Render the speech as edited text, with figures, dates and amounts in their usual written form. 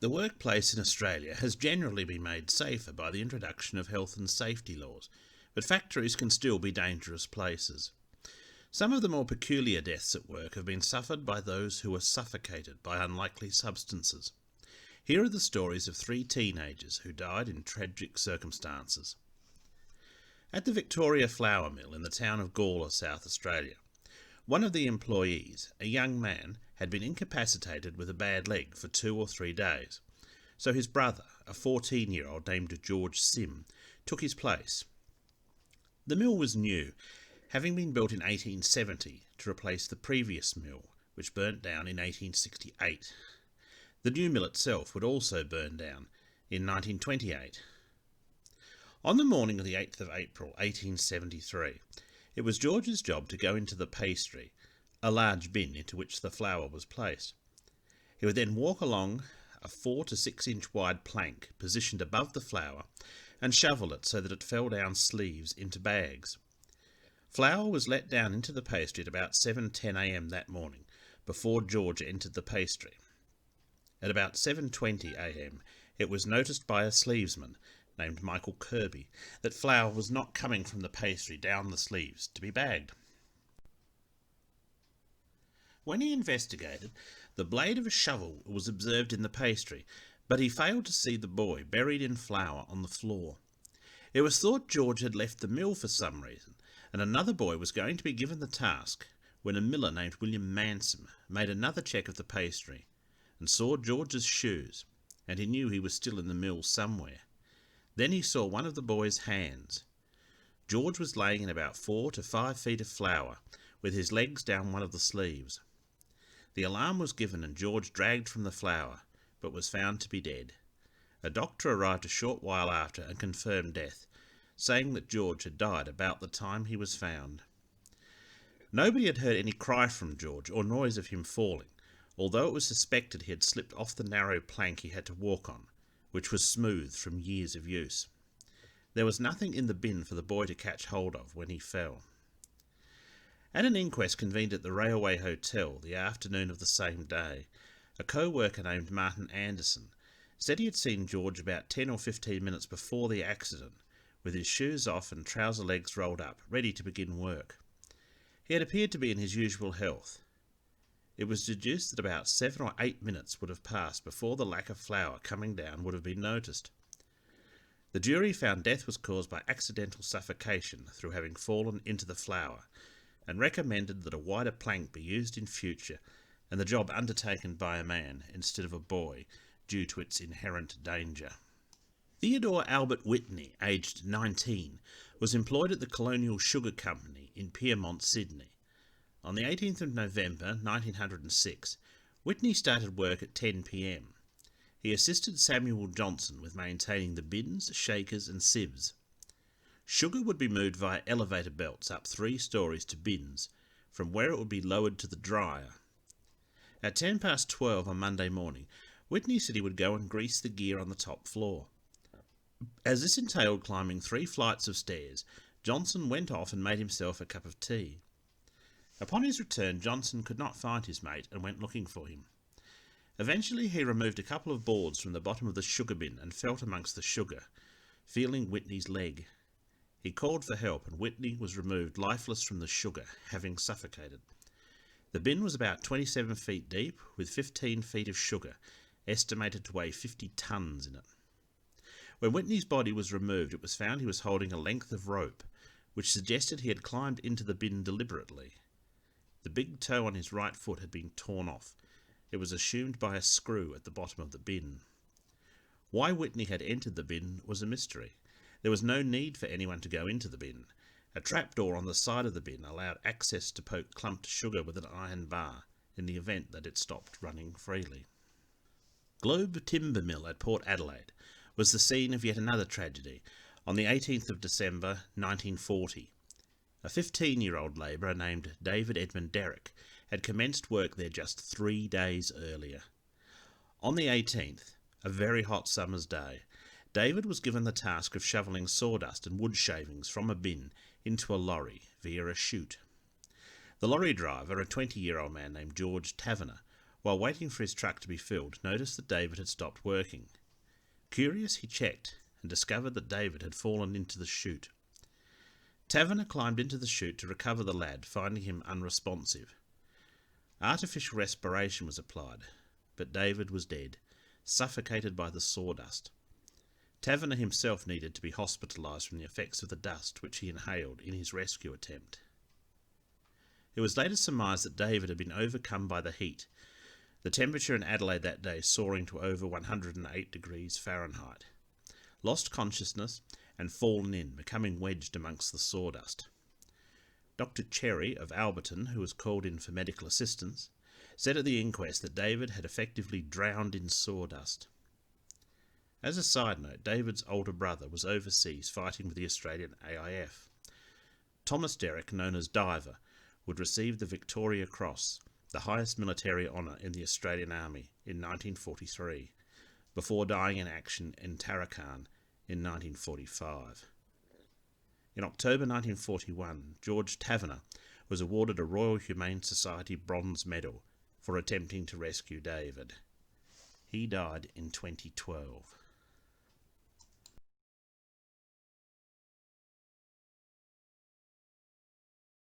The workplace in Australia has generally been made safer by the introduction of health and safety laws, but factories can still be dangerous places. Some of the more peculiar deaths at work have been suffered by those who were suffocated by unlikely substances. Here are the stories of 3 teenagers who died in tragic circumstances. At the Victoria Flour Mill in the town of Gawler, South Australia, one of the employees, a young man, had been incapacitated with a bad leg for 2 or 3 days, so his brother, a 14-year-old named George Sim, took his place. The mill was new, having been built in 1870 to replace the previous mill, which burnt down in 1868. The new mill itself would also burn down in 1928. On the morning of the 8th of April 1873, it was George's job to go into the pastry, a large bin into which the flour was placed. He would then walk along a 4 to 6 inch wide plank positioned above the flour and shovel it so that it fell down sleeves into bags. Flour was let down into the pastry at about 7:10 a.m. that morning, before George entered the pastry. At about 7:20 a.m. it was noticed by a sleevesman named Michael Kirby that flour was not coming from the pastry down the sleeves to be bagged. When he investigated, the blade of a shovel was observed in the pastry, but he failed to see the boy buried in flour on the floor. It was thought George had left the mill for some reason, and another boy was going to be given the task when a miller named William Manson made another check of the pastry and saw George's shoes, and he knew he was still in the mill somewhere. Then he saw one of the boy's hands. George was laying in about 4 to 5 feet of flour, with his legs down one of the sleeves. The alarm was given and George dragged from the flour, but was found to be dead. A doctor arrived a short while after and confirmed death, saying that George had died about the time he was found. Nobody had heard any cry from George or noise of him falling, although it was suspected he had slipped off the narrow plank he had to walk on, which was smooth from years of use. There was nothing in the bin for the boy to catch hold of when he fell. At an inquest convened at the Railway Hotel the afternoon of the same day, a co-worker named Martin Anderson said he had seen George about 10 or 15 minutes before the accident, with his shoes off and trouser legs rolled up, ready to begin work. He had appeared to be in his usual health. It was deduced that about 7 or 8 minutes would have passed before the lack of flour coming down would have been noticed. The jury found death was caused by accidental suffocation through having fallen into the flour, and recommended that a wider plank be used in future and the job undertaken by a man instead of a boy due to its inherent danger. Theodore Albert Whitney, aged 19, was employed at the Colonial Sugar Company in Piermont, Sydney. On the 18th of November 1906, Whitney started work at 10 p.m. He assisted Samuel Johnson with maintaining the bins, shakers and sieves. Sugar would be moved via elevator belts up 3 stories to bins, from where it would be lowered to the dryer. At 12:10 on Monday morning, Whitney said he would go and grease the gear on the top floor. As this entailed climbing 3 flights of stairs, Johnson went off and made himself a cup of tea. Upon his return, Johnson could not find his mate and went looking for him. Eventually he removed a couple of boards from the bottom of the sugar bin and felt amongst the sugar, feeling Whitney's leg. He called for help and Whitney was removed lifeless from the sugar, having suffocated. The bin was about 27 feet deep, with 15 feet of sugar, estimated to weigh 50 tons in it. When Whitney's body was removed, it was found he was holding a length of rope, which suggested he had climbed into the bin deliberately. The big toe on his right foot had been torn off. It was assumed by a screw at the bottom of the bin. Why Whitney had entered the bin was a mystery. There was no need for anyone to go into the bin. A trapdoor on the side of the bin allowed access to poke clumped sugar with an iron bar in the event that it stopped running freely. Globe Timber Mill at Port Adelaide was the scene of yet another tragedy on the 18th of December 1940. A 15-year-old labourer named David Edmund Derrick had commenced work there just 3 days earlier. On the 18th, a very hot summer's day, David was given the task of shovelling sawdust and wood shavings from a bin into a lorry via a chute. The lorry driver, a 20-year-old man named George Taverner, while waiting for his truck to be filled, noticed that David had stopped working. Curious, he checked and discovered that David had fallen into the chute. Taverner climbed into the chute to recover the lad, finding him unresponsive. Artificial respiration was applied, but David was dead, suffocated by the sawdust. Taverner himself needed to be hospitalised from the effects of the dust which he inhaled in his rescue attempt. It was later surmised that David had been overcome by the heat, the temperature in Adelaide that day soaring to over 108 degrees Fahrenheit, lost consciousness and fallen in, becoming wedged amongst the sawdust. Dr. Cherry of Alberton, who was called in for medical assistance, said at the inquest that David had effectively drowned in sawdust. As a side note, David's older brother was overseas fighting with the Australian AIF. Thomas Derrick, known as Diver, would receive the Victoria Cross, the highest military honour in the Australian Army, in 1943, before dying in action in Tarakan in 1945. In October 1941, George Taverner was awarded a Royal Humane Society Bronze Medal for attempting to rescue David. He died in 2012.